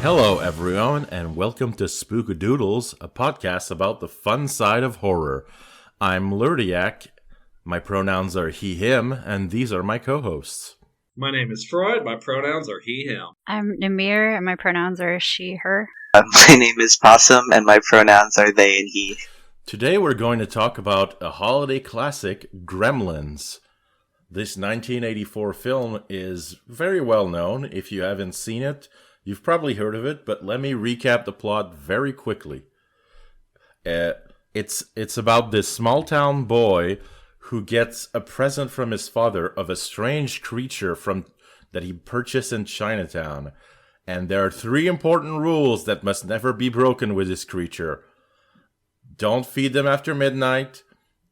Hello, everyone, and welcome to Spook Doodles, a podcast about the fun side of horror. I'm Lurdiak, my pronouns are he, him, and these are my co-hosts. My name is Freud, my pronouns are he, him. I'm Namir, and my pronouns are she, her. My name is Possum, and my pronouns are they and he. Today we're going to talk about a holiday classic, Gremlins. This 1984 film is very well known. If you haven't seen it, you've probably heard of it, but let me recap the plot very quickly. It's about this small town boy who gets a present from his father of a strange creature that he purchased in Chinatown. And there are 3 important rules that must never be broken with this creature. Don't feed them after midnight,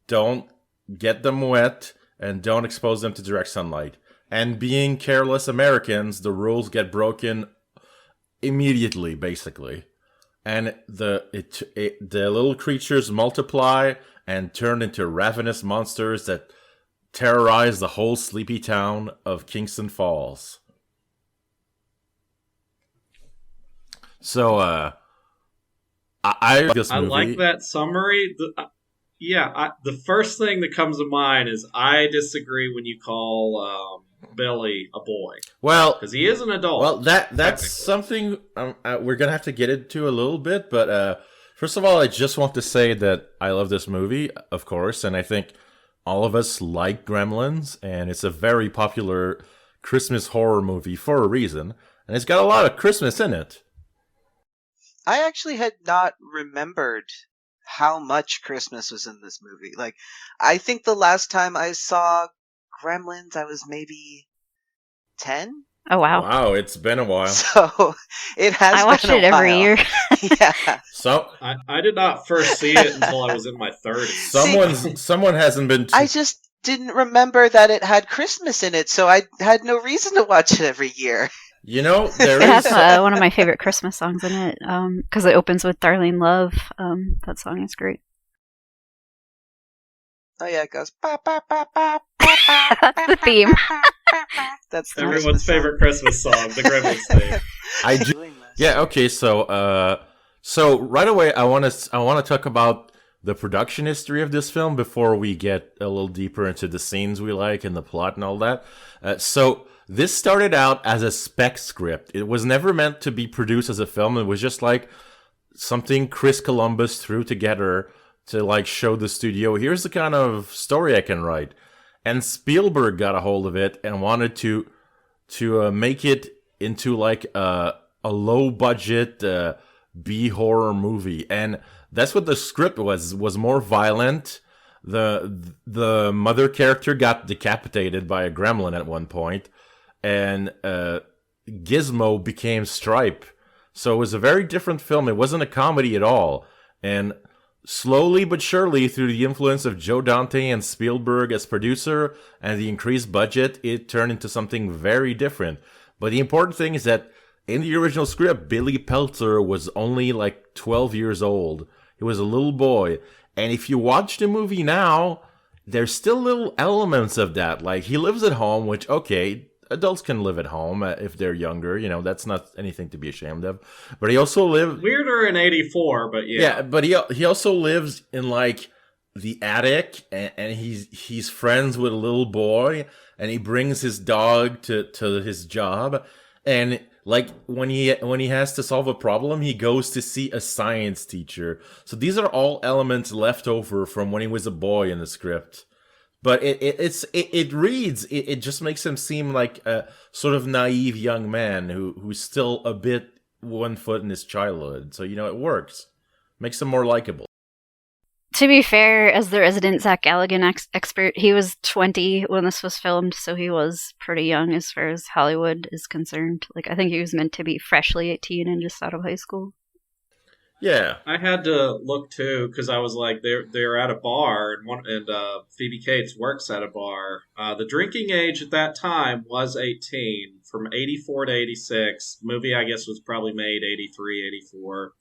don't get them wet, and don't expose them to direct sunlight. And being careless Americans, the rules get broken immediately, basically. And the little creatures multiply and turn into ravenous monsters that terrorize the whole sleepy town of Kingston Falls. So, I like that summary. The first thing that comes to mind is I disagree when you call Billy a boy. Well, because he is an adult. Well, that's something we're gonna have to get into a little bit. But first of all, I just want to say that I love this movie, of course, and I think all of us like Gremlins, and it's a very popular Christmas horror movie for a reason, and it's got a lot of Christmas in it. I actually had not remembered how much Christmas was in this movie. Like, I think the last time I saw Gremlins, I was maybe 10? Oh, wow. Wow, it's been a while. So, it has been a while. I watch it every year. Yeah. So I did not first see it until I was in my 30s. Someone hasn't been... I just didn't remember that it had Christmas in it, so I had no reason to watch it every year. You know, there It has is... one of my favorite Christmas songs in it, because it opens with Darlene Love. That song is great. Oh yeah, it goes ba ba ba ba ba ba. That's the theme. That's the Everyone's favorite Christmas song, the Gremlins theme. I do. Yeah. Okay. So right away, I want to talk about the production history of this film before we get a little deeper into the scenes we like and the plot and all that. So this started out as a spec script. It was never meant to be produced as a film. It was just like something Chris Columbus threw together to like show the studio, here's the kind of story I can write. And Spielberg got a hold of it and wanted to make it into like a low budget B horror movie, and that's what the script was more violent. The mother character got decapitated by a gremlin at one point, and Gizmo became Stripe. So it was a very different film. It wasn't a comedy at all, and slowly but surely, through the influence of Joe Dante and Spielberg as producer and the increased budget, it turned into something very different. But the important thing is that in the original script, Billy Peltzer was only like 12 years old. He was a little boy. And if you watch the movie now, there's still little elements of that. Like, he lives at home, which, okay, adults can live at home if they're younger. You know, that's not anything to be ashamed of. But he also lives... Weirder in 84, but yeah. Yeah, but he also lives in, like, the attic, and he's friends with a little boy, and he brings his dog to his job. And, like, when he has to solve a problem, he goes to see a science teacher. So these are all elements left over from when he was a boy in the script. But it reads, it just makes him seem like a sort of naive young man who's still a bit 1 foot in his childhood. So, you know, it works. Makes him more likable. To be fair, as the resident Zach Galligan expert, he was 20 when this was filmed, so he was pretty young as far as Hollywood is concerned. Like, I think he was meant to be freshly 18 and just out of high school. Yeah, I had to look too because I was like, they're at a bar, and Phoebe Cates works at a bar. The drinking age at that time was 18, from 84 to 86. Movie, I guess, was probably made 83, 84.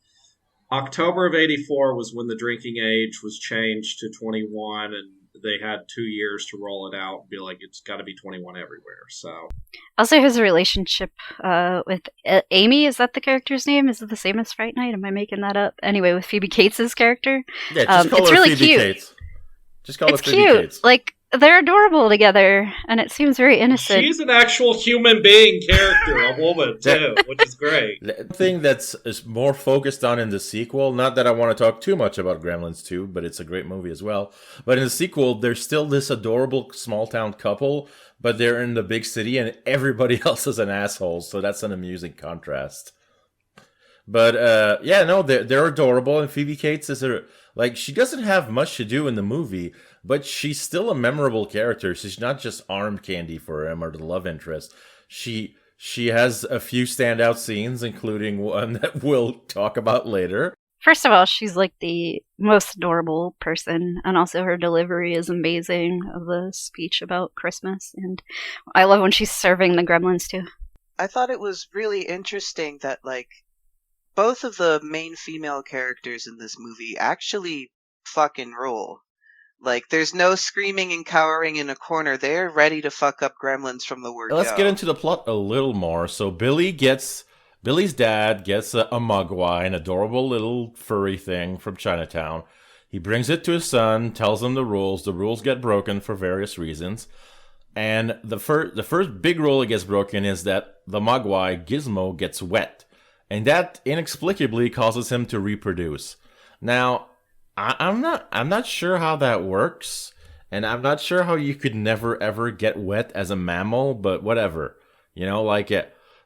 October of 84 was when the drinking age was changed to 21, and they had 2 years to roll it out and be like, it's got to be 21 everywhere. So Also, his relationship with Amy, is that the character's name? Is it the same as Fright Night? Am I making that up? Anyway, with Phoebe Cates' character. Yeah, just call it's her really Phoebe cute. Cates. Just call It's her Phoebe cute. Cates. Like, they're adorable together, and it seems very innocent. she's an actual human being character, a woman too, which is great. The thing that's is more focused on in the sequel, not that I want to talk too much about Gremlins 2, but it's a great movie as well. But in the sequel, there's still this adorable small town couple, but they're in the big city and everybody else is an asshole, so that's an amusing contrast. But yeah, no, they're adorable, and Phoebe Cates is she doesn't have much to do in the movie, but she's still a memorable character. She's not just arm candy for him or the love interest. She has a few standout scenes, including one that we'll talk about later. First of all, she's like the most adorable person, and also her delivery is amazing of the speech about Christmas, and I love when she's serving the gremlins too. I thought it was really interesting that, like, both of the main female characters in this movie actually fucking rule. Like, there's no screaming and cowering in a corner. They're ready to fuck up gremlins from the word Let's go. get into the plot a little more. So Billy's dad gets a Mogwai, an adorable little furry thing from Chinatown. He brings it to his son, tells him the rules. The rules get broken for various reasons. And the first big rule that gets broken is that the Mogwai, Gizmo, gets wet. And that inexplicably causes him to reproduce. Now, I'm not sure how that works, and I'm not sure how you could never ever get wet as a mammal, but whatever. You know,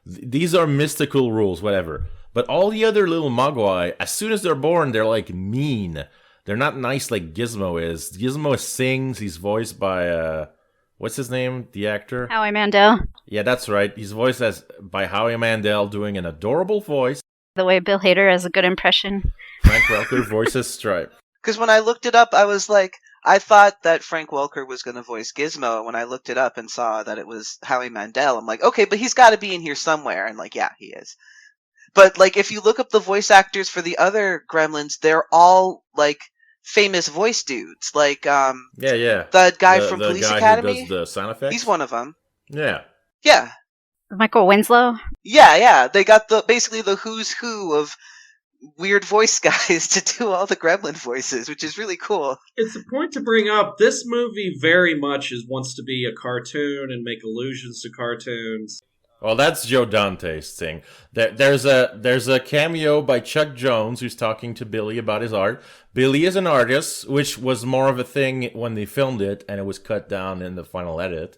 these are mystical rules, whatever. But all the other little Mogwai, as soon as they're born, they're like mean. They're not nice like Gizmo is. Gizmo sings. He's voiced by what's his name? The actor? Howie Mandel. Yeah, that's right. He's voiced by Howie Mandel, doing an adorable voice. The way Bill Hader has a good impression. Frank Welker voices Stripe. Because when I looked it up, I was like, I thought that Frank Welker was going to voice Gizmo. When I looked it up and saw that it was Howie Mandel, I'm like, okay, but he's got to be in here somewhere. And like, yeah, he is. But like, if you look up the voice actors for the other Gremlins, they're all like famous voice dudes. Like, yeah, the guy from Police guy Academy. Who does the sound effects? He's one of them. Yeah. Yeah. Michael Winslow. Yeah. They got basically the who's who of weird voice guys to do all the gremlin voices, which is really cool. It's a point to bring up. This movie very much wants to be a cartoon and make allusions to cartoons. Well, that's Joe Dante's thing. There's a cameo by Chuck Jones who's talking to Billy about his art. Billy is an artist, which was more of a thing when they filmed it, and it was cut down in the final edit.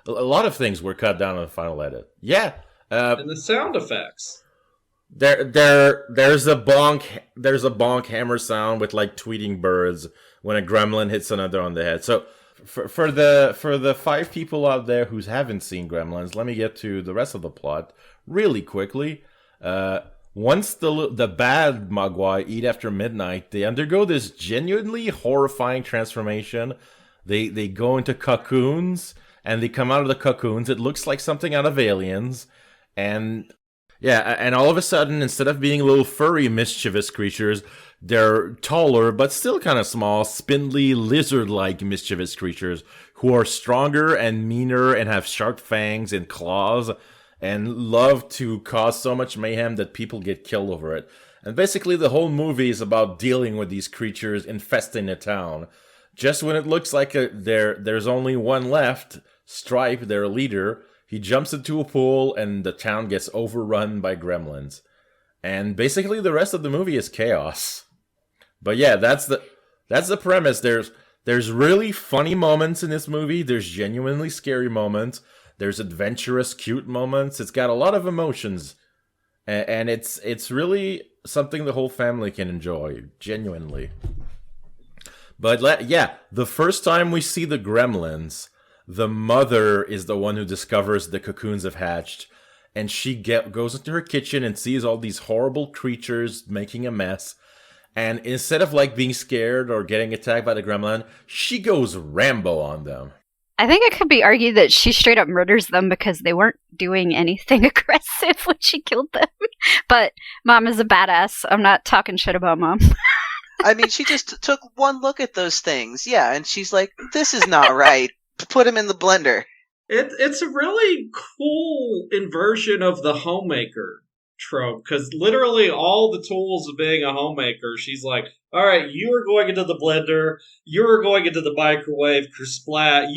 A lot of things were cut down in the final edit. Yeah. And the sound effects. There's a bonk hammer sound with like tweeting birds when a gremlin hits another on the head. So for the 5 people out there who haven't seen Gremlins, let me get to the rest of the plot really quickly. Once the bad Mogwai eat after midnight, they undergo this genuinely horrifying transformation. They go into cocoons, and they come out of the cocoons. It looks like something out of Aliens, and yeah, and all of a sudden, instead of being little furry, mischievous creatures, they're taller, but still kind of small, spindly, lizard-like mischievous creatures who are stronger and meaner and have sharp fangs and claws and love to cause so much mayhem that people get killed over it. And basically, the whole movie is about dealing with these creatures infesting a town. Just when it looks like there's only one left, Stripe, their leader, he jumps into a pool and the town gets overrun by gremlins. And basically the rest of the movie is chaos. But yeah, that's the premise. There's really funny moments in this movie. There's genuinely scary moments. There's adventurous, cute moments. It's got a lot of emotions. And it's really something the whole family can enjoy, genuinely. But yeah, the first time we see the gremlins, the mother is the one who discovers the cocoons have hatched, and she goes into her kitchen and sees all these horrible creatures making a mess. And instead of like being scared or getting attacked by the gremlin, she goes Rambo on them. I think it could be argued that she straight up murders them because they weren't doing anything aggressive when she killed them. But Mom is a badass. I'm not talking shit about Mom. I mean, she just took one look at those things, yeah, and she's like, "This is not right. Put him in the blender." It's a really cool inversion of the homemaker trope because literally all the tools of being a homemaker, she's like, all right, you are going into the blender, you are going into the microwave, kersplat,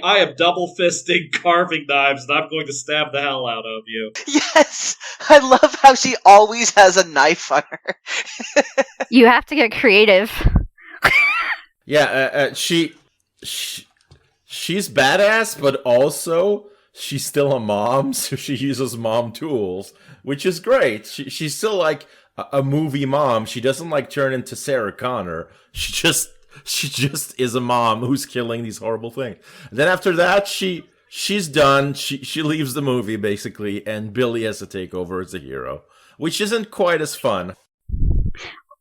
I am double fisting carving knives and I'm going to stab the hell out of you. Yes, I love how she always has a knife on her. You have to get creative. Yeah, she's badass, but also she's still a mom, so she uses mom tools, which is great. She's still like a movie mom. She doesn't like turn into Sarah Connor. She just is a mom who's killing these horrible things. And then after that, she's done. She leaves the movie basically, and Billy has to take over as a hero, which isn't quite as fun.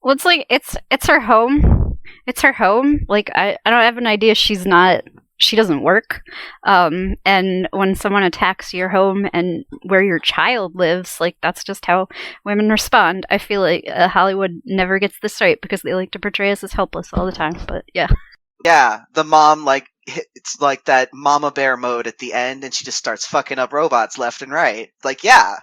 Well, it's like it's her home. It's her home. Like I don't have an idea. She doesn't work. And when someone attacks your home and where your child lives, like that's just how women respond. I feel like Hollywood never gets this right because they like to portray us as helpless all the time. But yeah. Yeah, the mom, like, it's like that mama bear mode at the end, and she just starts fucking up robots left and right. Like, yeah,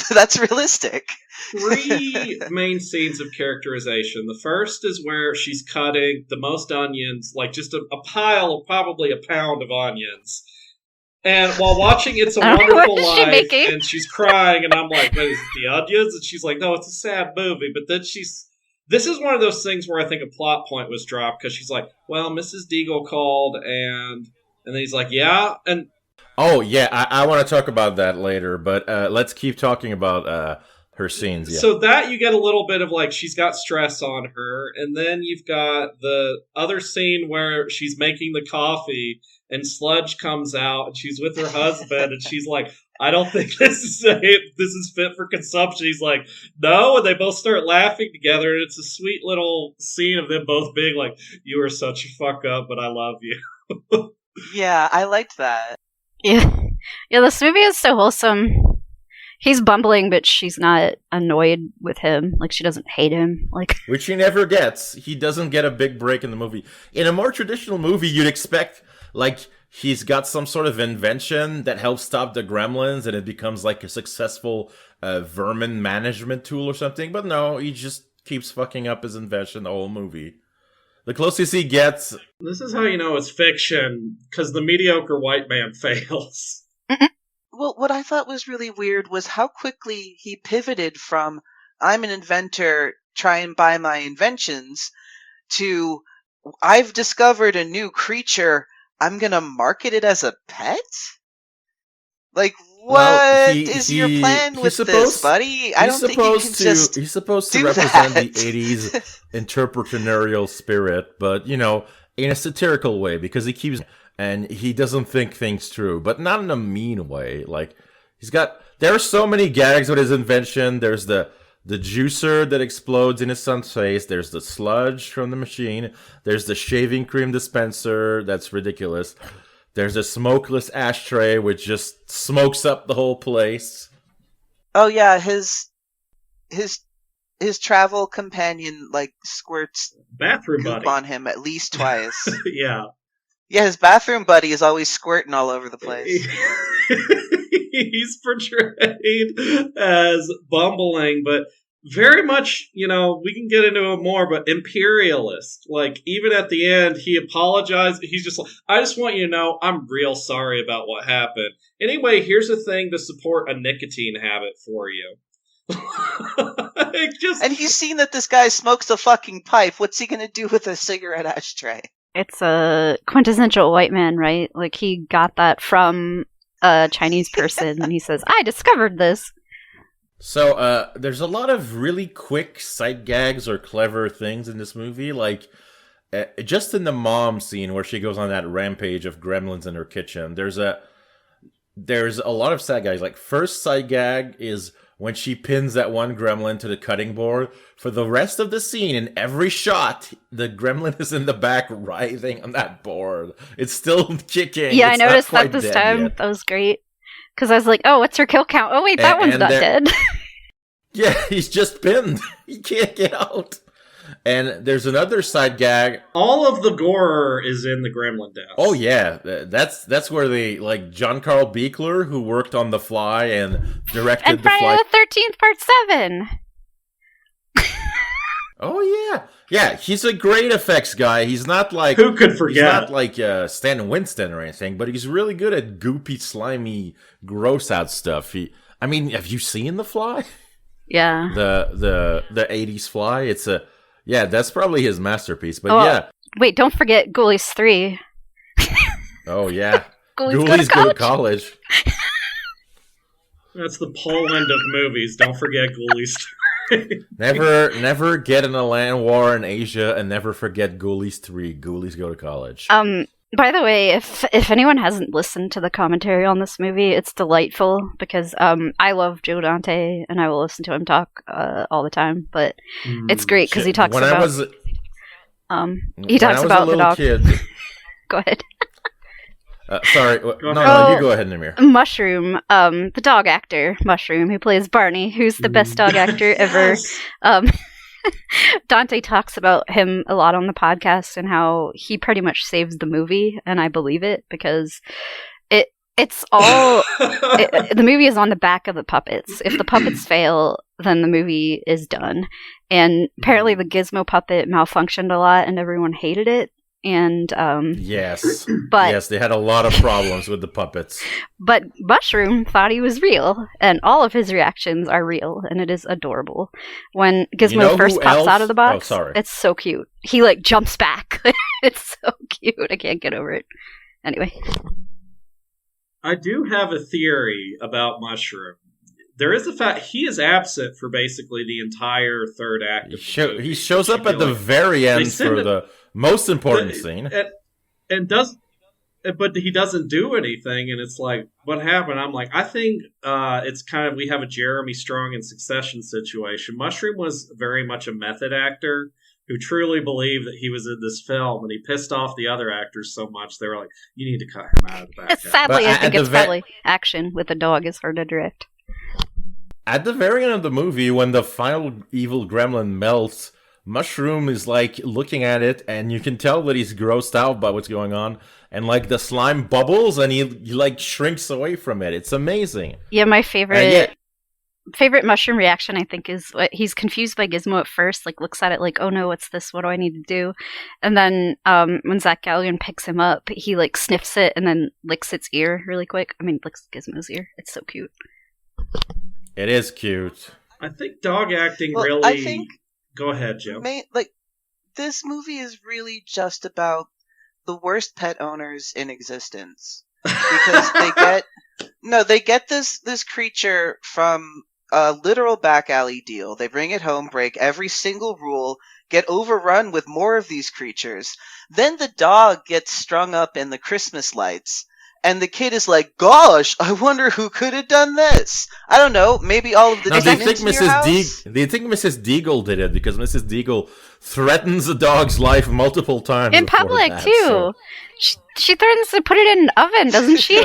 that's realistic. 3 main scenes of characterization. The first is where she's cutting the most onions, like just a pile of probably a pound of onions. And while watching It's a Wonderful Life, and she's crying, and I'm like, "What is it, the onions?" And she's like, "No, it's a sad movie." But then this is one of those things where I think a plot point was dropped because she's like, "Well, Mrs. Deagle called," and then he's like, "Yeah," and oh yeah, I want to talk about that later, but let's keep talking about her scenes. Yeah. So that you get a little bit of like she's got stress on her, and then you've got the other scene where she's making the coffee and sludge comes out, and she's with her husband, and she's like, "I don't think this is fit for consumption." He's like, "No," and they both start laughing together, and it's a sweet little scene of them both being like, "You are such a fuck up, but I love you." Yeah, I liked that. Yeah, this movie is so wholesome. He's bumbling, but she's not annoyed with him. Like, she doesn't hate him. Like, which he never gets. He doesn't get a big break in the movie. In a more traditional movie, you'd expect, like, he's got some sort of invention that helps stop the gremlins, and it becomes, like, a successful vermin management tool or something. But no, he just keeps fucking up his invention the whole movie. The closest he gets... This is how you know it's fiction, because the mediocre white man fails. Well, what I thought was really weird was how quickly he pivoted from, I'm an inventor, try and buy my inventions, to, I've discovered a new creature, I'm gonna market it as a pet? Like, what is your plan with this, buddy? I don't think you can just He's supposed to represent the 80s entrepreneurial spirit, but, you know, in a satirical way, because he keeps... And he doesn't think things through, but not in a mean way. Like, there are so many gags with his invention. There's the juicer that explodes in his son's face. There's the sludge from the machine. There's the shaving cream dispenser. That's ridiculous. There's a smokeless ashtray, which just smokes up the whole place. Oh yeah, his travel companion, like, squirts bathroom goop buddy on him at least twice. Yeah. Yeah, his bathroom buddy is always squirting all over the place. He's portrayed as bumbling, but very much, you know, we can get into it more, but imperialist. Like, even at the end, he apologized. He's just like, I just want you to know I'm real sorry about what happened. Anyway, here's a thing to support a nicotine habit for you. And he's seen that this guy smokes a fucking pipe. What's he gonna do with a cigarette ashtray? It's a quintessential white man, right? Like, he got that from a Chinese person, and he says, I discovered this. So, there's a lot of really quick sight gags or clever things in this movie. Like, just in the mom scene where she goes on that rampage of gremlins in her kitchen, there's a lot of sight gags. Like, first sight gag is when she pins that one gremlin to the cutting board. For the rest of the scene, in every shot, the gremlin is in the back writhing on that board. It's still kicking. Yeah, I noticed that this time. That was great. Because I was like, oh, what's her kill count? Oh, wait, that one's not dead. Yeah, he's just pinned. He can't get out. And there's another side gag. All of the gore is in the Gremlin deaths. Oh yeah, that's where they like John Carl Buechler, who worked on The Fly and directed And The Friday Fly. the 13th Part 7. Oh yeah, he's a great effects guy. He's not like who could forget? He's not like Stan Winston or anything, but he's really good at goopy, slimy, gross out stuff. Have you seen The Fly? Yeah. The 80s Fly. That's probably his masterpiece. But yeah. Wait, don't forget Ghoulies 3. Oh yeah. Ghoulies go to college. That's the Poland of movies. Don't forget Ghoulies 3. Never get in a land war in Asia, and never forget Ghoulies 3. Ghoulies go to college. By the way, if anyone hasn't listened to the commentary on this movie, it's delightful because I love Joe Dante and I will listen to him talk all the time. But it's great because he talks about he talks about the dog. Kid, Go ahead. Sorry, no, you go ahead, Namir. Mushroom, the dog actor Mushroom, who plays Barney, who's the best dog actor ever. Dante talks about him a lot on the podcast and how he pretty much saves the movie, and I believe it because it's all the movie is on the back of the puppets. If the puppets fail, then the movie is done. And apparently the Gizmo puppet malfunctioned a lot and everyone hated it. And yes, but they had a lot of problems with the puppets. But Mushroom thought he was real, and all of his reactions are real, and it is adorable. When Gizmo first pops out of the box, it's so cute. He like jumps back. It's so cute. I can't get over it. Anyway, I do have a theory about Mushroom. There is the fact he is absent for basically the entire third act of the movie. He shows up at the very end for the most important scene. But he doesn't do anything, and it's like, what happened? I'm like, I think it's kind of, we have a Jeremy Strong in Succession situation. Mushroom was very much a method actor who truly believed that he was in this film, and he pissed off the other actors so much, they were like, you need to cut him out of the back. Sadly, I think it's probably action with a dog is hard to direct. At the very end of the movie, when the final evil gremlin melts, Mushroom is like looking at it, and you can tell that he's grossed out by what's going on, and like the slime bubbles, and he like shrinks away from it. It's amazing. Yeah, my favorite Mushroom reaction, I think, is he's confused by Gizmo at first, like looks at it like, oh no, what's this? What do I need to do? And then when Zach Galligan picks him up, he like sniffs it and then licks its ear really quick. I mean, licks Gizmo's ear. It's so cute. It is cute. I think dog acting Go ahead, Jim. This movie is really just about the worst pet owners in existence. Because they get this creature from a literal back alley deal. They bring it home, break every single rule, get overrun with more of these creatures. Then the dog gets strung up in the Christmas lights. And the kid is like, gosh, I wonder who could have done this. I don't know, maybe all of the demons in your house? Do you think Mrs. Deagle did it? Because Mrs. Deagle threatens the dog's life multiple times. In public, too. So. She threatens to put it in an oven, doesn't she?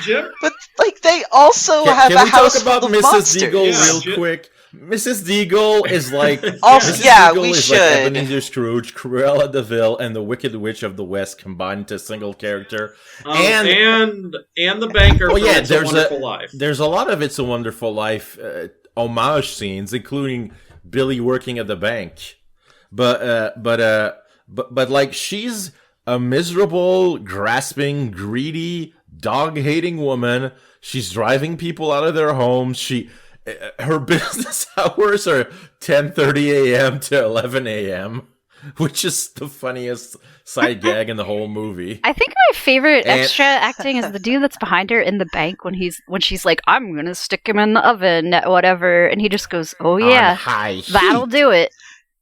Jim? But, they also have a house full of monsters. Can we talk about Mrs. Deagle real quick? Mrs. Deagle is like we should. Like Ebenezer Scrooge, Cruella de Vil, and the Wicked Witch of the West combined into a single character, and the banker. Oh yeah, It's a Wonderful Life. There's a lot of It's a Wonderful Life homage scenes, including Billy working at the bank, but like she's a miserable, grasping, greedy, dog-hating woman. She's driving people out of their homes. Her business hours are 10:30 a.m. to 11 a.m., which is the funniest side gag in the whole movie. I think my favorite extra acting is the dude that's behind her in the bank when she's like, I'm gonna stick him in the oven, whatever, and he just goes, oh yeah, that'll do it.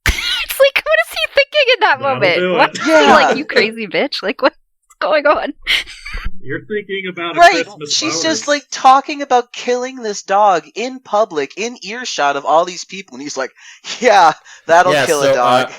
It's like, what is he thinking in that moment? What's he like, you crazy bitch? Like, what's going on? You're thinking about She's just like talking about killing this dog in public, in earshot of all these people, and he's like, "Yeah, that'll kill a dog."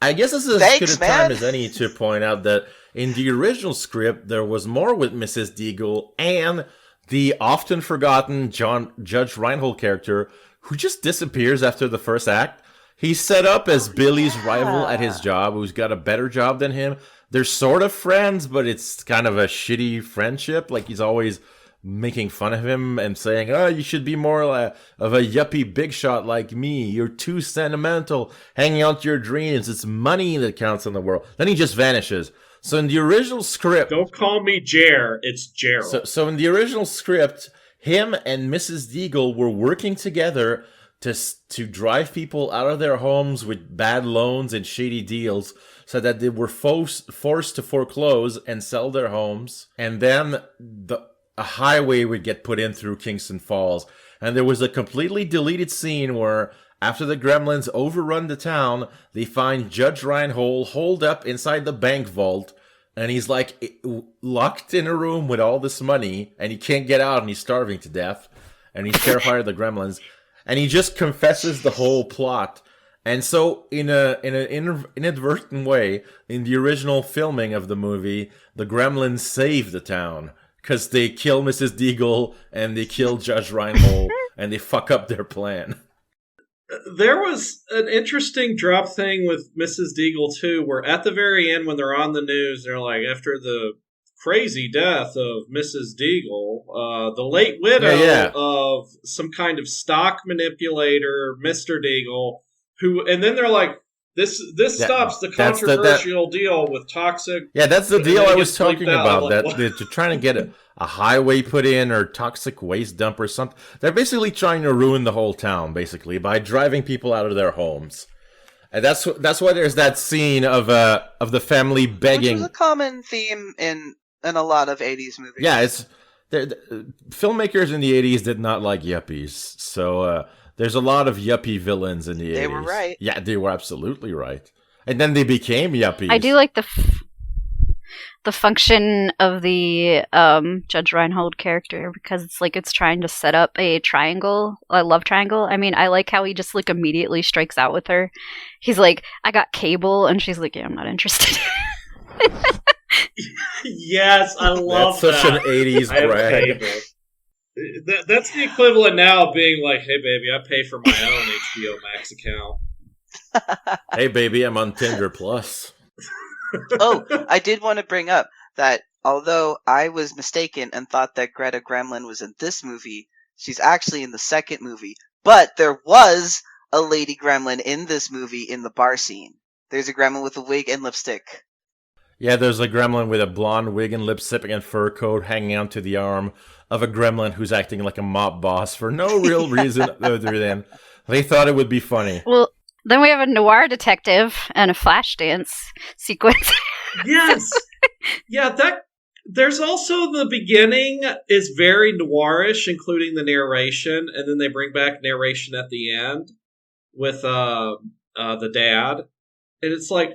I guess this is as good a time as any to point out that in the original script there was more with Mrs. Deagle and the often forgotten Judge Reinhold character who just disappears after the first act. He's set up as Billy's rival at his job, who's got a better job than him. They're sort of friends, but it's kind of a shitty friendship. Like, he's always making fun of him and saying, "Oh, you should be more of a yuppie big shot like me. You're too sentimental, hanging out your dreams. It's money that counts in the world." Then he just vanishes. So in the original script... Don't call me Jer, it's Gerald. So in the original script, him and Mrs. Deagle were working together to drive people out of their homes with bad loans and shady deals, so that they were forced to foreclose and sell their homes. And then a highway would get put in through Kingston Falls. And there was a completely deleted scene where, after the Gremlins overrun the town, they find Judge Reinhold holed up inside the bank vault. And he's like locked in a room with all this money, and he can't get out, and he's starving to death. And he's terrified of the Gremlins. And he just confesses the whole plot. And so, in an inadvertent way, in the original filming of the movie, the Gremlins save the town. Because they kill Mrs. Deagle, and they kill Judge Reinhold, and they fuck up their plan. There was an interesting drop thing with Mrs. Deagle, too, where at the very end, when they're on the news, they're like, after the crazy death of Mrs. Deagle, the late widow of some kind of stock manipulator, Mr. Deagle, and then they're like, this stops the controversial deal with toxic... Yeah, that's the deal I was talking about, that they're trying to get a highway put in, or toxic waste dump or something. They're basically trying to ruin the whole town, basically, by driving people out of their homes. And that's why there's that scene of the family begging... Which was a common theme in a lot of 80s movies. Yeah, filmmakers in the 80s did not like yuppies, so there's a lot of yuppie villains in the 80s. They were right. Yeah, they were absolutely right. And then they became yuppies. I do like the function of the Judge Reinhold character, because it's trying to set up a love triangle. I mean, I like how he just immediately strikes out with her. He's like, "I got cable," and she's like, "Yeah, I'm not interested." Yes, I love that. That's such an 80s brag. That's the equivalent now of being like, "Hey, baby, I pay for my own HBO Max account." Hey, baby, I'm on Tinder Plus. Oh, I did want to bring up that although I was mistaken and thought that Greta Gremlin was in this movie, she's actually in the second movie. But there was a lady gremlin in this movie in the bar scene. There's a gremlin with a wig and lipstick. Yeah, there's a gremlin with a blonde wig and lipstick and fur coat hanging onto the arm of a gremlin who's acting like a mob boss for no real reason other than they thought it would be funny. Well, then we have a noir detective and a flash dance sequence. Yes! Yeah, there's also the beginning is very noirish, including the narration, and then they bring back narration at the end with the dad. And it's like,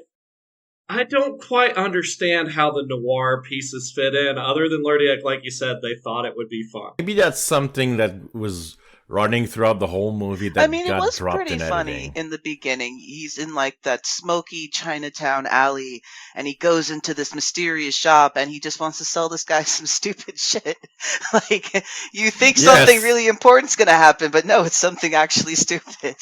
I don't quite understand how the noir pieces fit in, other than like you said, they thought it would be fun. Maybe that's something that was running throughout the whole movie that it got was dropped pretty in funny editing. in the beginning. He's in that smoky Chinatown alley, and he goes into this mysterious shop, and he just wants to sell this guy some stupid shit. You think something really important's gonna happen, but no, it's something actually stupid.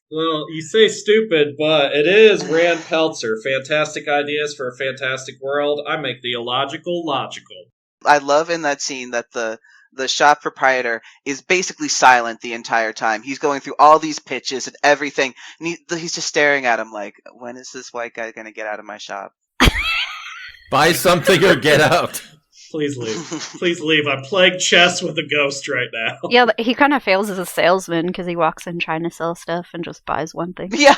Well, you say stupid, but it is Rand Peltzer. Fantastic ideas for a fantastic world. I make the illogical logical. I love in that scene that the shop proprietor is basically silent the entire time. He's going through all these pitches and everything, and he's just staring at him like, when is this white guy going to get out of my shop? Buy something or get out. Please leave. Please leave. I'm playing chess with a ghost right now. Yeah, but he kind of fails as a salesman because he walks in trying to sell stuff and just buys one thing. Yeah.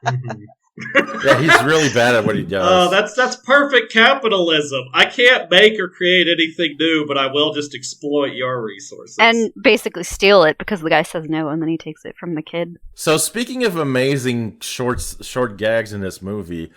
Yeah, he's really bad at what he does. Oh, that's perfect capitalism. I can't make or create anything new, but I will just exploit your resources. And basically steal it because the guy says no, and then he takes it from the kid. So speaking of amazing short gags in this movie,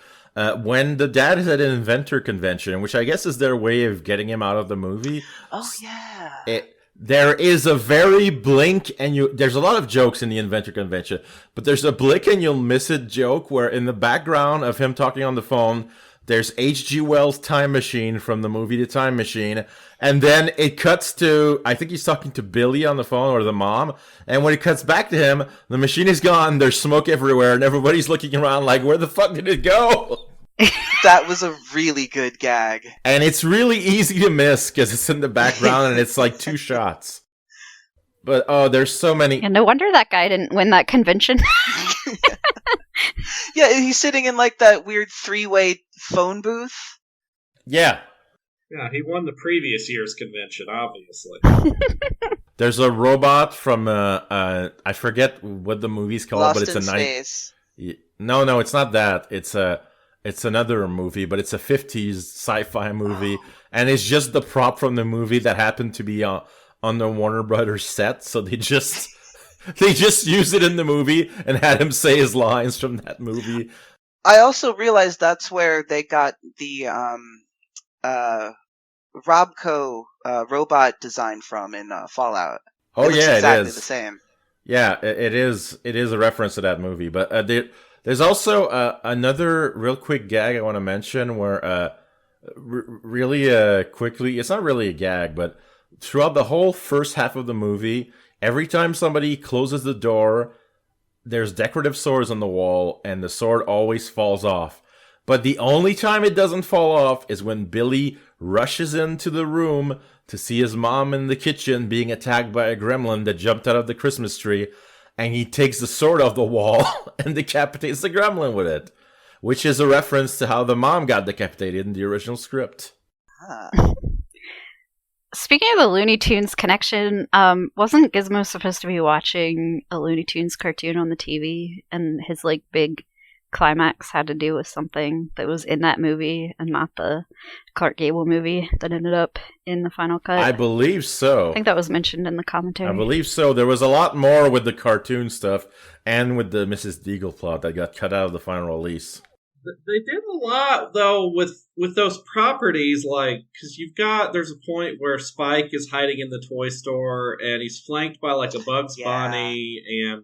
when the dad is at an inventor convention, which I guess is their way of getting him out of the movie. Oh, yeah. There is a very blink and there's a lot of jokes in the inventor convention, but there's a blink and you'll miss it joke where in the background of him talking on the phone, there's H.G. Wells' Time Machine from the movie The Time Machine, and then it cuts to, I think he's talking to Billy on the phone, or the mom, and when it cuts back to him, the machine is gone, there's smoke everywhere, and everybody's looking around like, where the fuck did it go? That was a really good gag. And it's really easy to miss, because it's in the background, and it's like 2 shots. But, there's so many... And no wonder that guy didn't win that convention. Yeah, he's sitting in like that weird 3-way phone booth. Yeah. Yeah, he won the previous year's convention, obviously. There's a robot from, I forget what the movie's called, Lost but it's in a Space. No, it's not that. It's another movie, but it's a 50s sci-fi movie, and it's just the prop from the movie that happened to be on the Warner Brothers set, so they just used it in the movie and had him say his lines from that movie. I also realized that's where they got the Robco robot design from in Fallout. Oh, it looks exactly the same. Yeah, it is a reference to that movie, but there's also another real quick gag I want to mention where really quickly, it's not really a gag, but throughout the whole first half of the movie, every time somebody closes the door, there's decorative swords on the wall, and the sword always falls off. But the only time it doesn't fall off is when Billy rushes into the room to see his mom in the kitchen being attacked by a gremlin that jumped out of the Christmas tree, and he takes the sword off the wall and decapitates the gremlin with it, which is a reference to how the mom got decapitated in the original script. Speaking of the Looney Tunes connection, wasn't Gizmo supposed to be watching a Looney Tunes cartoon on the TV, and his like big climax had to do with something that was in that movie and not the Clark Gable movie that ended up in the final cut? I believe so. I think that was mentioned in the commentary. I believe so. There was a lot more with the cartoon stuff and with the Mrs. Deagle plot that got cut out of the final release. They did a lot, though, with those properties, like, because there's a point where Spike is hiding in the toy store, and he's flanked by, like, a Bugs Bunny, and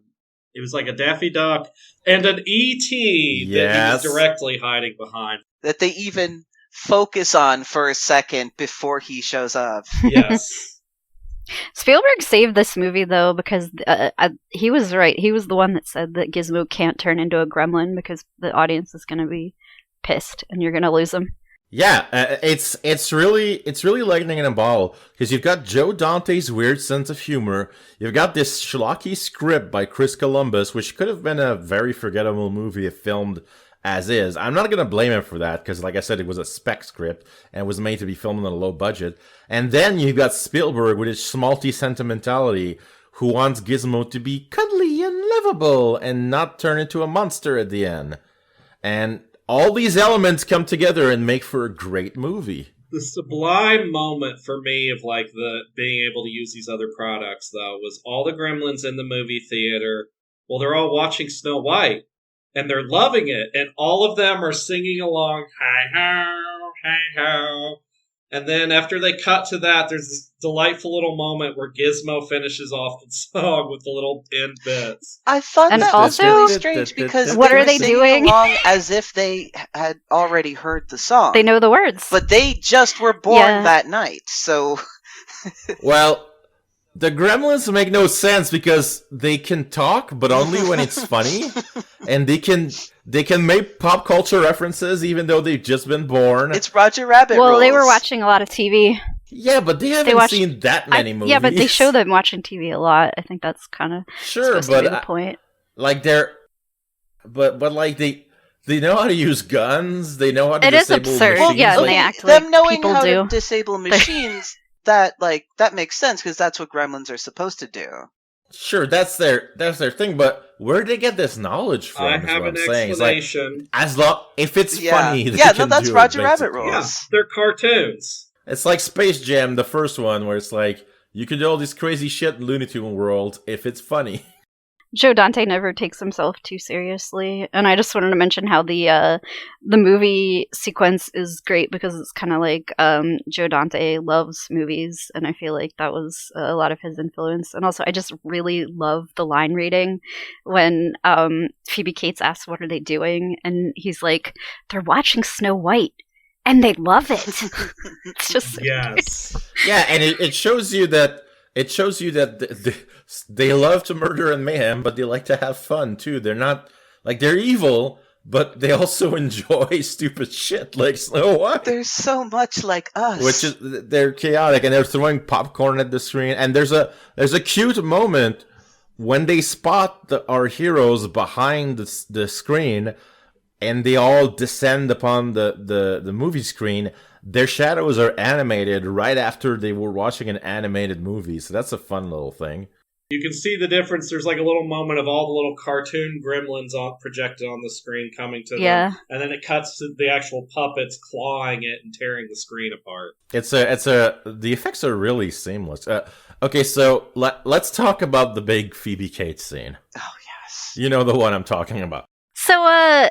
it was like a Daffy Duck, and an E.T. that he was directly hiding behind. That they even focus on for a second before he shows up. Yes. Spielberg saved this movie, though, because he was right. He was the one that said that Gizmo can't turn into a gremlin because the audience is going to be pissed and you're going to lose them. Yeah, it's really lightning in a bottle, because you've got Joe Dante's weird sense of humor. You've got this schlocky script by Chris Columbus, which could have been a very forgettable movie if filmed as is. I'm not going to blame him for that, because like I said, it was a spec script and it was made to be filmed on a low budget. And then you've got Spielberg with his schmaltzy sentimentality, who wants Gizmo to be cuddly and lovable and not turn into a monster at the end. And all these elements come together and make for a great movie. The sublime moment for me of like the being able to use these other products, though, was all the gremlins in the movie theater. Well, they're all watching Snow White, and they're loving it, and all of them are singing along, hi-ho, hi-ho. And then after they cut to that, there's this delightful little moment where Gizmo finishes off the song with the little end bits. I thought that was really strange, because what are they doing along as if they had already heard the song. They know the words. But they just were born that night, so... Well, the Gremlins make no sense because they can talk, but only when it's funny. And they can make pop culture references even though they've just been born. It's Roger Rabbit Well, rules. they were watching a lot of TV. Yeah, but they haven't seen that many movies. Yeah, but they show them watching TV a lot. I think that's kind of supposed to be the point. Like but like they know how to use guns. They know how to disable machines. It is absurd. Well, yeah, and they act like them knowing people how do. to disable machines. That makes sense because that's what gremlins are supposed to do. Sure, that's their thing, but where did they get this knowledge from? I have an explanation. It's like, if it's funny, that's Roger Rabbit rules. Yeah, they're cartoons. It's like Space Jam, the first one, where it's like, you can do all this crazy shit in Looney Tunes world if it's funny. Joe Dante never takes himself too seriously, and I just wanted to mention how the movie sequence is great because it's kind of like Joe Dante loves movies, and I feel like that was a lot of his influence. And also, I just really love the line reading when Phoebe Cates asks, "What are they doing?" and he's like, "They're watching Snow White." And they love it. It's just yes, yeah, and it shows you that they love to murder and mayhem, but they like to have fun too. They're not like they're evil, but they also enjoy stupid shit like Snow White. They're so much like us. Which is they're chaotic and they're throwing popcorn at the screen. And there's a cute moment when they spot our heroes behind the screen, and they all descend upon the movie screen. Their shadows are animated right after they were watching an animated movie, so that's a fun little thing. you can see the difference. There's like a little moment of all the little cartoon gremlins projected on the screen coming to them, and then it cuts to the actual puppets clawing it and tearing the screen apart. The effects are really seamless. Okay, so let's talk about the big Phoebe Cates scene. Oh yes, you know the one I'm talking about. So,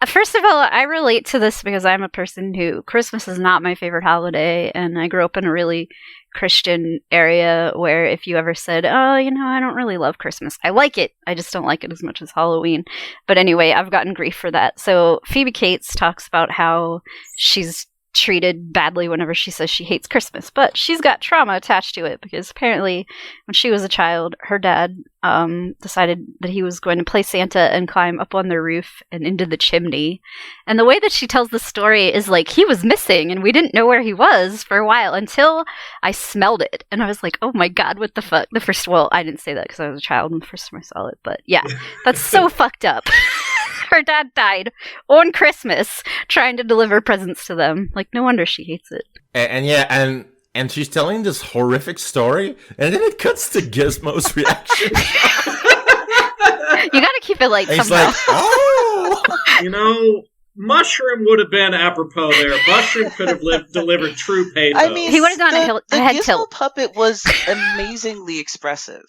first of all, I relate to this because I'm a person who Christmas is not my favorite holiday, and I grew up in a really Christian area where if you ever said, "Oh, I don't really love Christmas," I like it. I just don't like it as much as Halloween. But anyway, I've gotten grief for that. So Phoebe Cates talks about how she's treated badly whenever she says she hates Christmas, but she's got trauma attached to it because apparently when she was a child, her dad decided that he was going to play Santa and climb up on the roof and into the chimney. And the way that she tells the story is like he was missing and we didn't know where he was for a while until I smelled it. And I was like, oh my God, what the fuck? I didn't say that because I was a child and the first time I saw it, but yeah, that's so fucked up. Her dad died on Christmas trying to deliver presents to them. Like, no wonder she hates it. And she's telling this horrific story, and then it cuts to Gizmo's reaction. You gotta keep it light and somehow. He's like, oh! Mushroom would have been apropos there. Mushroom could have delivered true pathos. I mean, he would have done the a head Gizmo tilt. puppet was amazingly expressive.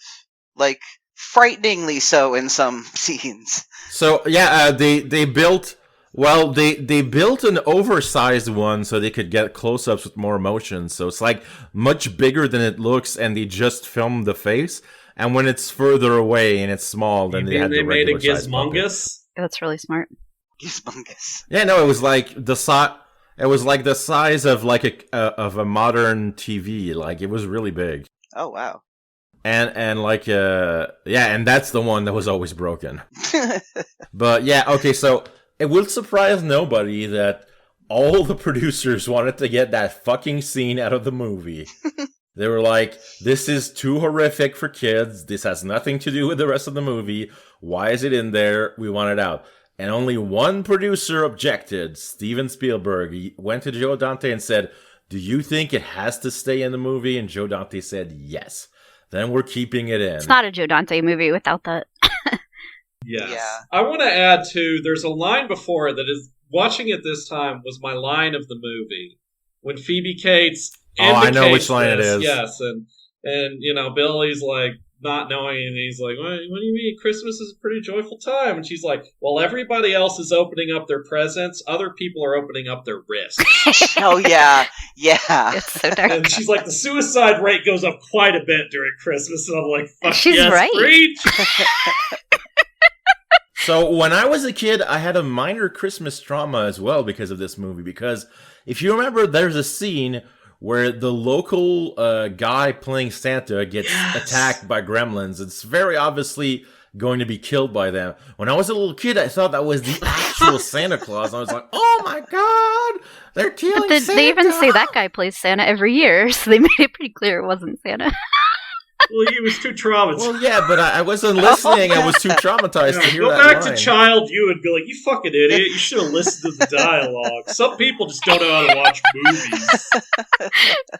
Like, frighteningly so in some scenes. So yeah, they built an oversized one so they could get close-ups with more emotion. So it's like much bigger than it looks, and they just filmed the face. And when it's further away and it's small, then they had the made a regular size puppet. Gizmongus. That's really smart. Gizmongus. Yeah, no, it was like the size of like a modern TV. Like it was really big. Oh wow. And and that's the one that was always broken. But yeah, okay, so it will surprise nobody that all the producers wanted to get that fucking scene out of the movie. They were like, this is too horrific for kids. This has nothing to do with the rest of the movie. Why is it in there? We want it out. And only one producer objected, Steven Spielberg. He went to Joe Dante and said, do you think it has to stay in the movie? And Joe Dante said, yes. Then we're keeping it in. It's not a Joe Dante movie without that. Yes. Yeah. I want to add, too, there's a line before it that is, watching it this time was my line of the movie. When Phoebe Cates indicates I know which line it is. Yes, and Billy's like, not knowing, and he's like, what do you mean? Christmas is a pretty joyful time. And she's like, well, everybody else is opening up their presents. Other people are opening up their wrists. Oh, yeah. Yeah. It's so dark. And she's like, the suicide rate goes up quite a bit during Christmas. And I'm like, fuck She's yes, right. preach. So when I was a kid, I had a minor Christmas trauma as well because of this movie. Because if you remember, there's a scene where the local guy playing Santa gets attacked by gremlins. It's very obviously going to be killed by them. When I was a little kid, I thought that was the actual Santa Claus. I was like, oh my God, they're killing Santa. They even say that guy plays Santa every year, so they made it pretty clear it wasn't Santa. Well, he was too traumatized. Well, yeah, but I wasn't listening. I was too traumatized to hear Go that back line. to child you and be like, you fucking idiot. You should have listened to the dialogue. Some people just don't know how to watch movies.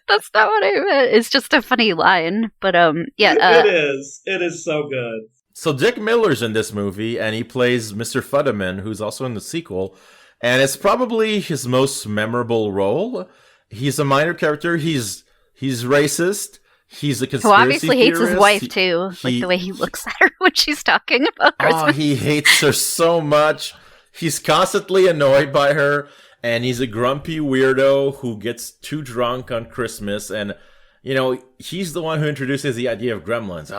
That's not what I meant. It's just a funny line. But, yeah. It is. It is so good. So Dick Miller's in this movie, and he plays Mr. Futterman, who's also in the sequel. And it's probably his most memorable role. He's a minor character. He's racist. He's a Who conspiracy obviously hates his theorist. wife too, like the way he looks at her when she's talking about Christmas. Oh, he hates her so much. He's constantly annoyed by her, and he's a grumpy weirdo who gets too drunk on Christmas. And, you know, he's the one who introduces the idea of gremlins.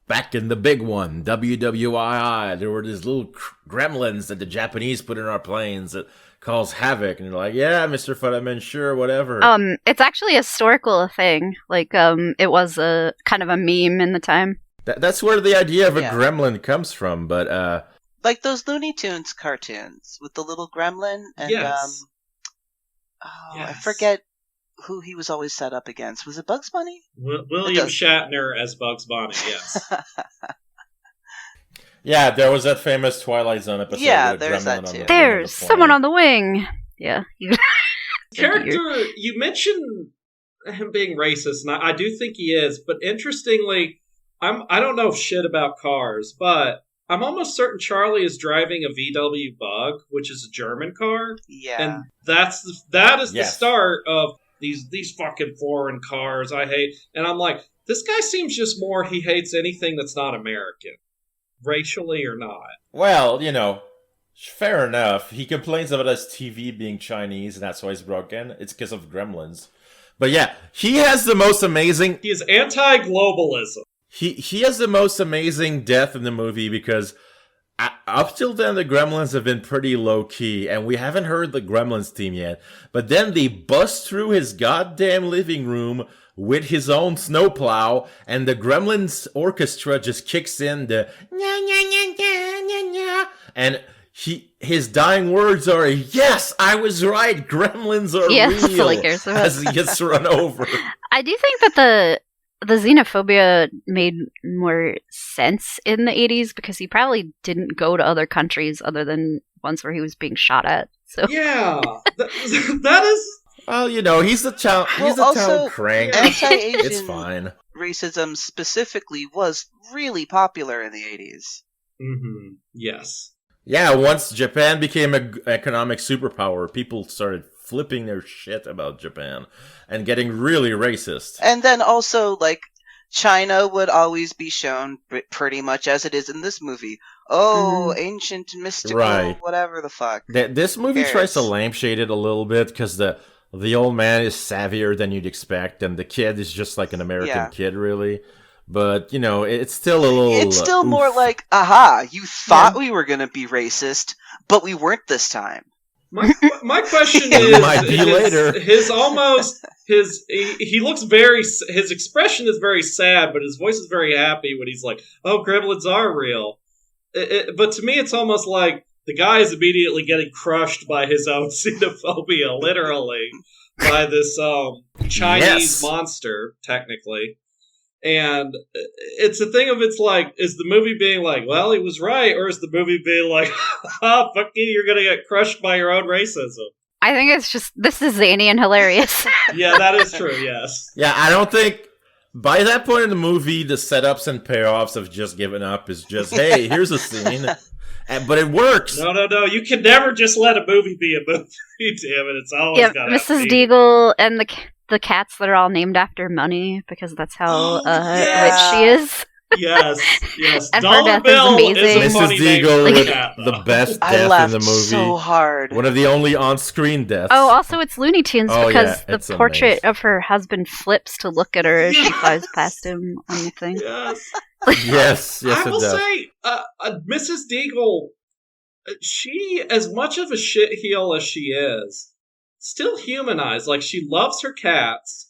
Back in the big one, WWII, there were these little gremlins that the Japanese put in our planes that cause havoc. And you're like, yeah, Mr. Futterman, sure, whatever. It's actually a historical thing. Like, it was a kind of a meme in the time. That's where the idea of a gremlin comes from, but like those Looney Tunes cartoons with the little gremlin, and Yes. I forget who he was always set up against. Was it Bugs Bunny? William Shatner as Bugs Bunny, yes. yeah, there was that famous Twilight Zone episode. Yeah, with a there's gremlin that on too. the There's someone on the wing. Yeah. Character, you mentioned him being racist, and I do think he is, but interestingly, I don't know shit about cars, but I'm almost certain Charlie is driving a VW Bug, which is a German car. Yeah. And that is the start of these fucking foreign cars I hate. And I'm like, this guy seems just more he hates anything that's not American, racially or not. Well, you know, fair enough. He complains about his TV being Chinese, and that's why it's broken. It's because of gremlins. But yeah, he has the most amazing... He is anti-globalism. He has the most amazing death in the movie because up till then the Gremlins have been pretty low-key, and we haven't heard the Gremlins theme yet. But then they bust through his goddamn living room with his own snowplow, and the Gremlins orchestra just kicks in the nya, and his dying words are, "Yes, I was right, Gremlins are real," as he gets run over. I do think that the xenophobia made more sense in the 80s because he probably didn't go to other countries other than ones where he was being shot at. So yeah, that is. Well, you know, he's the town. He's the town crank. Anti-Asian it's fine. Racism specifically was really popular in the 80s. Mm-hmm. Yes. Yeah, once Japan became an economic superpower, people started flipping their shit about Japan and getting really racist. And then also, like, China would always be shown pretty much as it is in this movie. Oh, ancient, mystical, whatever the fuck. This movie tries to lampshade it a little bit because the old man is savvier than you'd expect, and the kid is just like an American kid, really. But, you know, it's still a little... It's still more like, aha, you thought we were going to be racist, but we weren't this time. My question is... might be later. He looks very... His expression is very sad, but his voice is very happy when he's like, oh, gremlins are real. But to me, it's almost like the guy is immediately getting crushed by his own xenophobia, literally, by this Chinese monster, technically. And it's a thing of, it's like, is the movie being like, well, he was right, or is the movie being like, oh, fuck you, you're gonna get crushed by your own racism? I think it's just, this is zany and hilarious. Yeah, that is true, yes. Yeah, I don't think, by that point in the movie, the setups and payoffs of just giving up is just, hey, here's a scene. But it works. No, you can never just let a movie be a movie, damn it, it's always gotta Mrs. Deagle and the cats that are all named after money, because that's how rich she is. Yes. And Dollar her death Bill is amazing. is a funny Mrs. Deagle name with for cat, the best I death laughed in the movie. so hard. One of the only on-screen deaths. Oh, also it's Looney Tunes because the it's portrait amazing. of her husband flips to look at her as she flies past him on the thing. Yes. yes, I it will does. say, Mrs. Deagle, she, as much of a shitheel as she is, still humanized. Like, she loves her cats.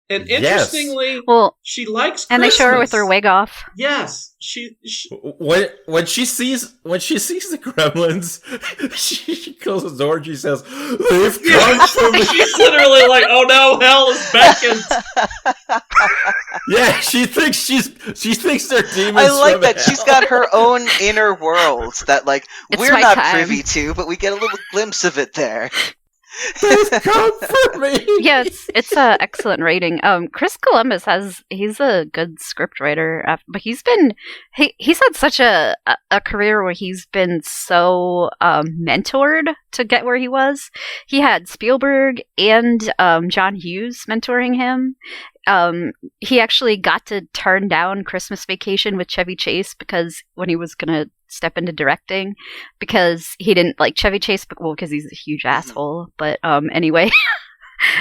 And interestingly, she likes Christmas. And they show her with her wig off. Yes, she when she sees the gremlins, she closes the door and she says, "They've come for me." She's literally like, "Oh no, hell is beckoned." Yeah, she thinks they're demons. I like from that hell. she's got her own inner world that, like, It's we're my not time. privy to, but we get a little glimpse of it there. They've come for me. Yeah, it's a excellent rating. Chris Columbus he's a good script writer, but he's had such a career where he's been so mentored to get where he was. He had Spielberg and John Hughes mentoring him. he actually got to turn down Christmas Vacation with Chevy Chase because when he was gonna step into directing, because he didn't like Chevy Chase, because he's a huge asshole. But anyway,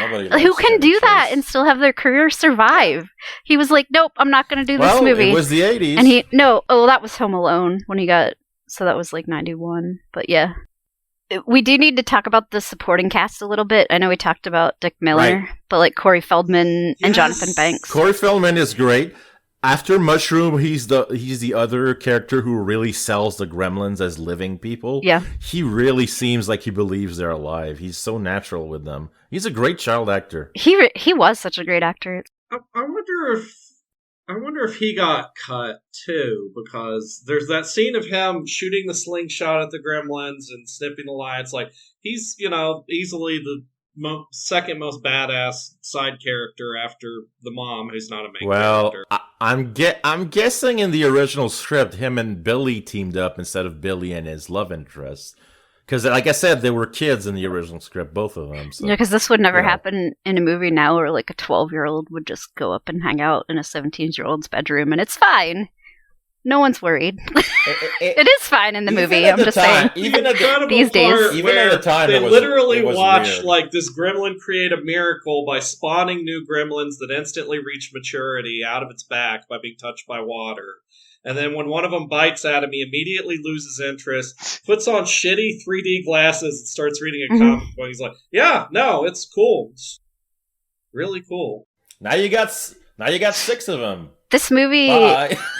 who can do that and still have their career survive? He was like, nope, I'm not gonna do this movie. It was the 80s, and that was Home Alone when he got. So that was like 91. But yeah. We do need to talk about the supporting cast a little bit. I know we talked about Dick Miller, but like Corey Feldman and Jonathan Banks. Corey Feldman is great. After Mushroom, he's the other character who really sells the Gremlins as living people. Yeah. He really seems like he believes they're alive. He's so natural with them. He's a great child actor. He was such a great actor. I wonder if he got cut too, because there's that scene of him shooting the slingshot at the Gremlins and snipping the lights. Like, he's, easily the second most badass side character after the mom, who's not a main character. I'm guessing in the original script, him and Billy teamed up instead of Billy and his love interest. Because, like I said, they were kids in the original script, both of them. So. Yeah, because this would never happen in a movie now where, like, a 12-year-old would just go up and hang out in a 17-year-old's bedroom, and it's fine. No one's worried. It is fine in the movie, I'm just saying. Even these days. Even at the time, they literally watch, like, this gremlin create a miracle by spawning new gremlins that instantly reach maturity out of its back by being touched by water. And then when one of them bites at him, he immediately loses interest, puts on shitty 3D glasses, and starts reading a comic book. He's like, yeah, no, it's cool. It's really cool. Now you got 6 of them. This movie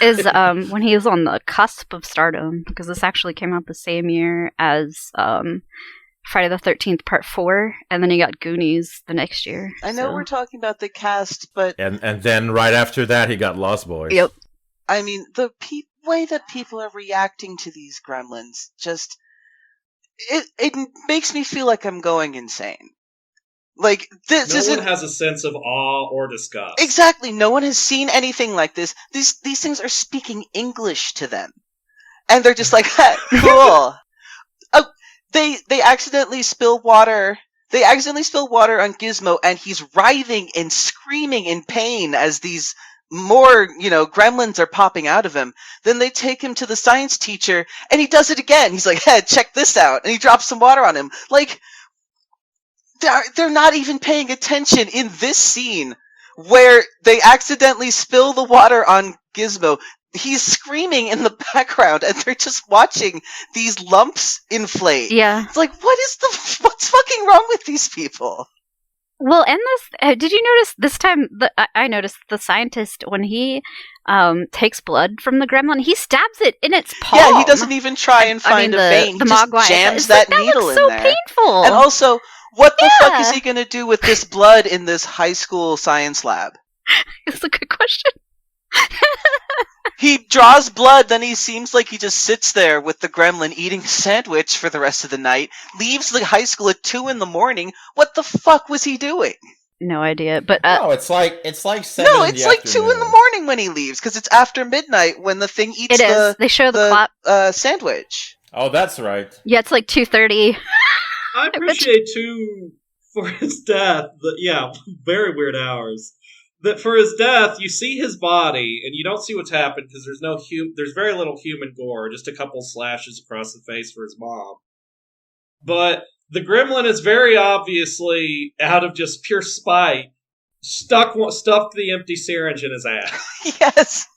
is when he was on the cusp of stardom, because this actually came out the same year as Friday the 13th Part 4, and then he got Goonies the next year. I know we're talking about the cast, but... And then right after that, he got Lost Boys. Yep. I mean, the way that people are reacting to these Gremlins, just... It makes me feel like I'm going insane. Like, this isn't... No one has a sense of awe or disgust. Exactly, no one has seen anything like this. These things are speaking English to them. And they're just like, cool. Oh, they accidentally spill water... They accidentally spill water on Gizmo, and he's writhing and screaming in pain as these... more, gremlins are popping out of him. Then they take him to the science teacher, and he does it again. He's like, hey, check this out. And he drops some water on him. Like, they're not even paying attention in this scene where they accidentally spill the water on Gizmo. He's screaming in the background, and they're just watching these lumps inflate. Yeah. It's like, what's fucking wrong with these people? Well, and this, did you notice this time, I noticed the scientist, when he takes blood from the gremlin, he stabs it in its palm. Yeah, he doesn't even try and find a vein. He just jams that needle in there. That looks so painful. And also, what the fuck is he going to do with this blood in this high school science lab? It's a good question. He draws blood, then he seems like he just sits there with the gremlin eating a sandwich for the rest of the night, leaves the high school at 2 a.m. What the fuck was he doing? No idea, but... no, it's like 7 No, it's like 2 a.m. when he leaves, because it's after midnight when the thing eats They show the clock. Sandwich. Oh, that's right. Yeah, it's like 2:30. I appreciate, too, for his death, very weird hours. That for his death, you see his body, and you don't see what's happened because there's very little human gore, just a couple slashes across the face for his mom. But the gremlin is very obviously, out of just pure spite, stuffed the empty syringe in his ass. Yes.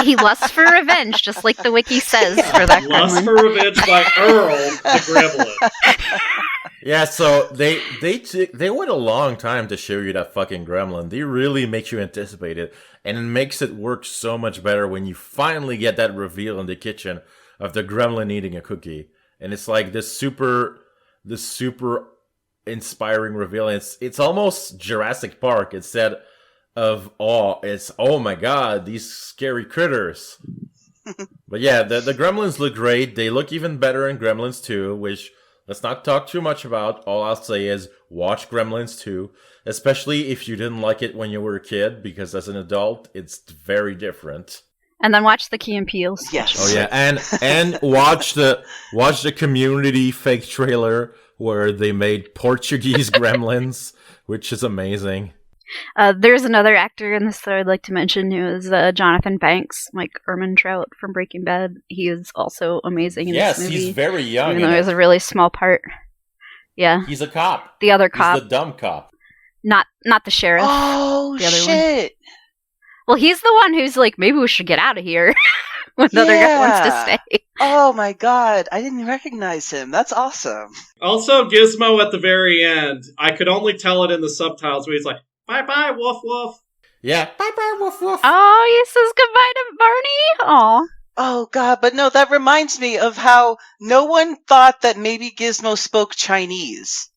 He lusts for revenge, just like the wiki says for that gremlin. Lust for revenge by Earl, the gremlin. Yeah, so they went a long time to show you that fucking gremlin. They really make you anticipate it, and it makes it work so much better when you finally get that reveal in the kitchen of the gremlin eating a cookie, and it's like this super inspiring reveal. It's almost Jurassic Park instead of awe. It's, oh my god, these scary critters. But yeah, the gremlins look great. They look even better in Gremlins 2, which... let's not talk too much about. All I'll say is watch Gremlins 2, especially if you didn't like it when you were a kid, because as an adult, it's very different. And then watch the Key and Peele. Yes. Oh yeah, and watch the Community fake trailer where they made Portuguese Gremlins, which is amazing. There's another actor in this that I'd like to mention who is Jonathan Banks, Mike Ehrmantraut from Breaking Bad. He is also amazing in this Yes, movie. he's very young. Even though he has a really small part. Yeah. He's a cop. The other cop. He's the dumb cop. Not the sheriff. Oh, the other shit. One. Well, he's the one who's like, maybe we should get out of here when the other guy wants to stay. Oh my god, I didn't recognize him. That's awesome. Also, Gizmo at the very end. I could only tell it in the subtitles where he's like, bye-bye, woof woof. Yeah, bye-bye, woof woof. Oh, he says goodbye to Barney? Aw. Oh god, but no, that reminds me of how no one thought that maybe Gizmo spoke Chinese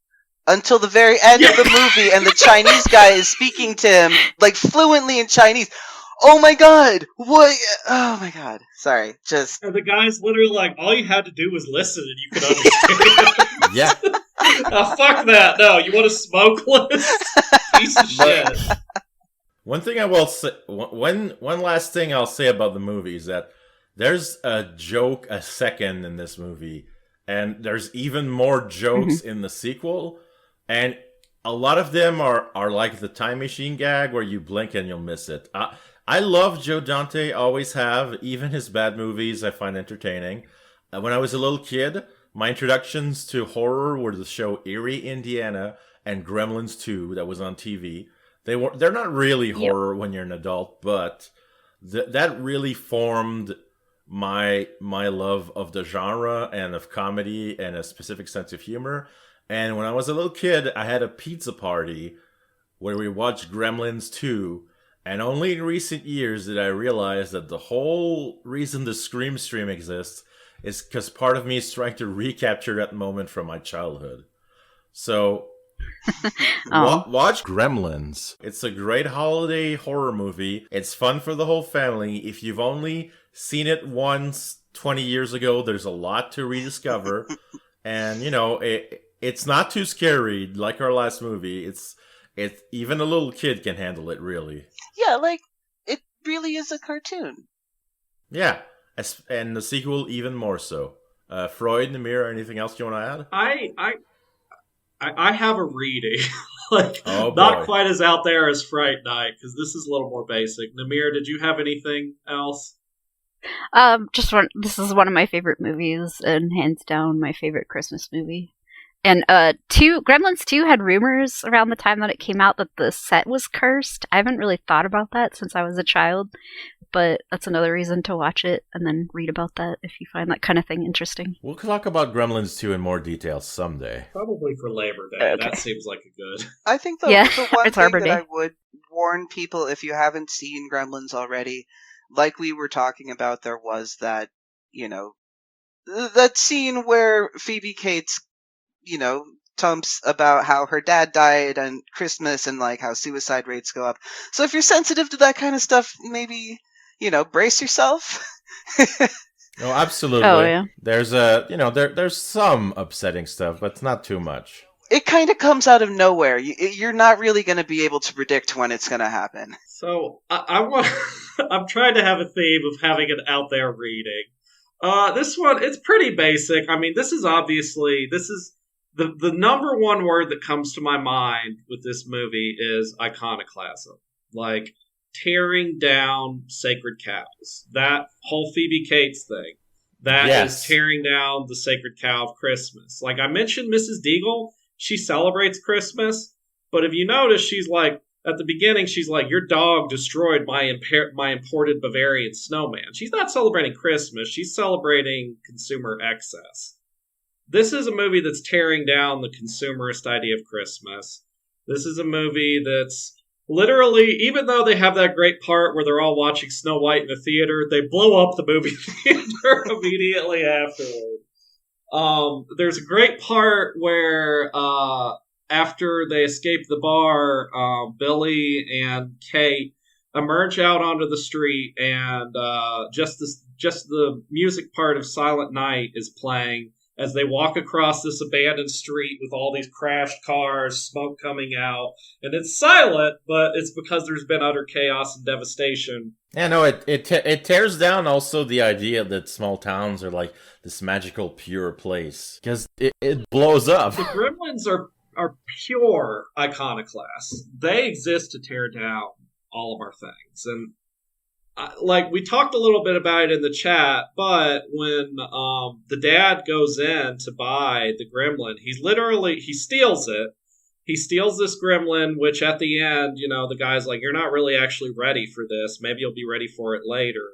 until the very end of the movie, and the Chinese guy is speaking to him like fluently in Chinese. Oh my god! What? Oh my god! Sorry, just. And the guy's literally like, all you had to do was listen, and you could understand. Yeah. Oh, fuck that! No, you want a smokeless piece of shit. One thing I will say, one last thing I'll say about the movie is that there's a joke a second in this movie, and there's even more jokes in the sequel, and a lot of them are like the time machine gag where you blink and you'll miss it. I love Joe Dante, always have. Even his bad movies I find entertaining. When I was a little kid, my introductions to horror were the show Erie, Indiana, and Gremlins 2 that was on TV. They're not really horror when you're an adult, but that really formed my love of the genre and of comedy and a specific sense of humor. And when I was a little kid, I had a pizza party where we watched Gremlins 2, and only in recent years did I realize that the whole reason the Scream stream exists is because part of me is trying to recapture that moment from my childhood. So watch Gremlins. It's a great holiday horror movie. It's fun for the whole family. If you've only seen it once 20 years ago, there's a lot to rediscover. And, you know, it's not too scary like our last movie. It's even a little kid can handle it, really. Yeah, like, it really is a cartoon. Yeah, and the sequel even more so. Freud, Namir, anything else you want to add? I have a reading, like not quite as out there as Fright Night, because this is a little more basic. Namir, did you have anything else? This is one of my favorite movies, and hands down my favorite Christmas movie. And Gremlins 2 had rumors around the time that it came out that the set was cursed. I haven't really thought about that since I was a child, but that's another reason to watch it and then read about that if you find that kind of thing interesting. We'll talk about Gremlins 2 in more detail someday. Probably for Labor Day. Okay. That seems like a good... I think the one thing that I would warn people, if you haven't seen Gremlins already, like we were talking about, there was that, you know, that scene where Phoebe Cates, you know, tumps about how her dad died on Christmas and like how suicide rates go up. So if you're sensitive to that kind of stuff, maybe, you know, brace yourself. Oh, absolutely. Oh, yeah. There's there's some upsetting stuff, but it's not too much. It kind of comes out of nowhere. You're not really going to be able to predict when it's going to happen. So I'm trying to have a theme of having an out there reading. This one, it's pretty basic. I mean, this is the number one word that comes to my mind with this movie is iconoclasm. Like, tearing down sacred cows. That whole Phoebe Cates thing. That is tearing down the sacred cow of Christmas. Like, I mentioned Mrs. Deagle. She celebrates Christmas. But if you notice, she's like, at the beginning, she's like, your dog destroyed my imported Bavarian snowman. She's not celebrating Christmas. She's celebrating consumer excess. This is a movie that's tearing down the consumerist idea of Christmas. This is a movie that's literally, even though they have that great part where they're all watching Snow White in the theater, they blow up the movie theater immediately afterward. There's a great part where after they escape the bar, Billy and Kate emerge out onto the street, and just the music part of Silent Night is playing as they walk across this abandoned street with all these crashed cars, smoke coming out. And it's silent, but it's because there's been utter chaos and devastation. Yeah, no, it tears down also the idea that small towns are like this magical, pure place. Because it blows up. The Gremlins are are pure iconoclasts. They exist to tear down all of our things. And like we talked a little bit about it in the chat, but when the dad goes in to buy the gremlin, he steals it. He steals this gremlin, which at the end, the guy's like, "You're not really actually ready for this. Maybe you'll be ready for it later."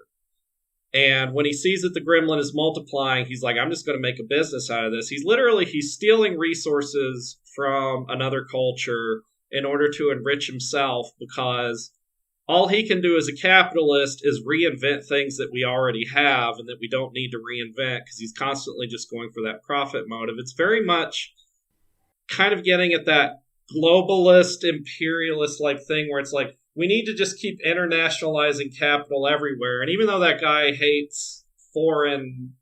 And when he sees that the gremlin is multiplying, he's like, "I'm just going to make a business out of this." He's stealing resources from another culture in order to enrich himself, because all he can do as a capitalist is reinvent things that we already have and that we don't need to reinvent, because he's constantly just going for that profit motive. It's very much kind of getting at that globalist, imperialist like thing where it's like, we need to just keep internationalizing capital everywhere. And even though that guy hates foreign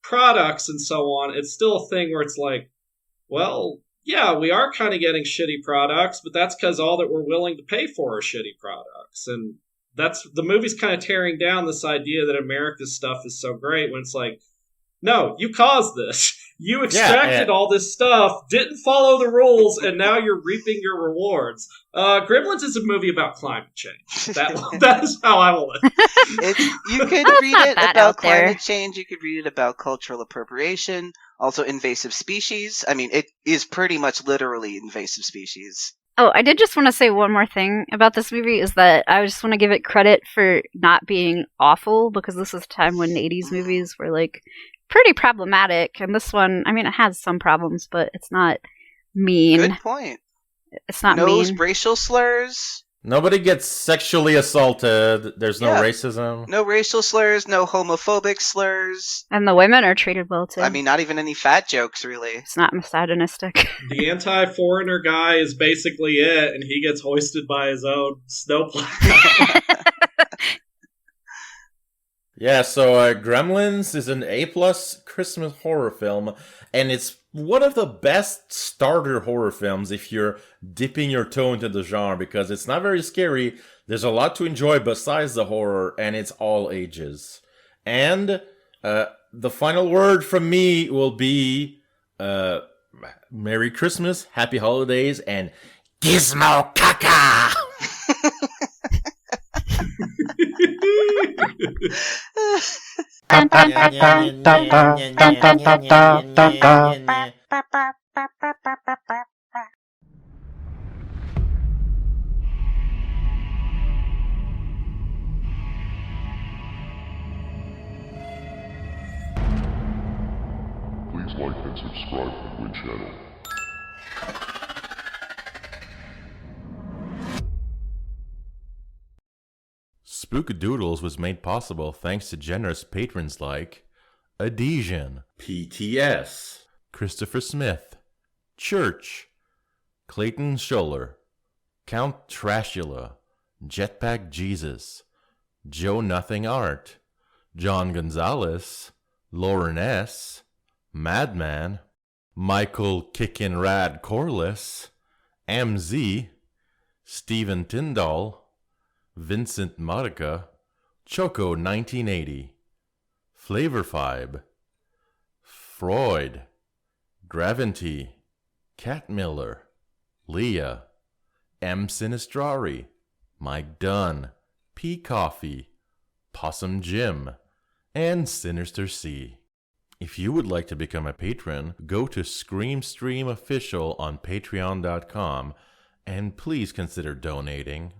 products and so on, it's still a thing where it's like, well, yeah, we are kind of getting shitty products, but that's because all that we're willing to pay for are shitty products. And that's the movie's kind of tearing down this idea that America's stuff is so great, when it's like, no, you caused this. You extracted all this stuff, didn't follow the rules, and now you're reaping your rewards. Gremlins is a movie about climate change. That is how I will end. You could read it about climate change. You could read it about cultural appropriation. Also, invasive species. I mean, it is pretty much literally invasive species. Oh, I did just want to say one more thing about this movie, is that I just want to give it credit for not being awful, because this was a time when 80s movies were like pretty problematic, and this one, I mean, it has some problems, but it's not mean. Good point. It's not mean. No racial slurs. Nobody gets sexually assaulted. There's no racism. No racial slurs, no homophobic slurs. And the women are treated well, too. I mean, not even any fat jokes, really. It's not misogynistic. The anti-foreigner guy is basically it, and he gets hoisted by his own snowplow. Yeah, so Gremlins is an A+ Christmas horror film, and it's one of the best starter horror films if you're dipping your toe into the genre, because it's not very scary, there's a lot to enjoy besides the horror, and it's all ages. And the final word from me will be Merry Christmas, Happy Holidays, and Gizmo Caca! Please like and subscribe to the channel. Spook Doodles was made possible thanks to generous patrons like Adhesion, PTS, Christopher Smith, Church, Clayton Scholler, Count Trashula, Jetpack Jesus, Joe Nothing Art, John Gonzalez, Lauren S., Madman, Michael Kickin' Rad Corliss, MZ, Stephen Tyndall, Vincent Modica, Choco 1980, Flavor Fibe, Freud, Gravity, Cat Miller, Leah, M. Sinistrari, Mike Dunn, P. Coffee, Possum Jim, and Sinister C. If you would like to become a patron, go to Scream Stream Official on patreon.com and please consider donating.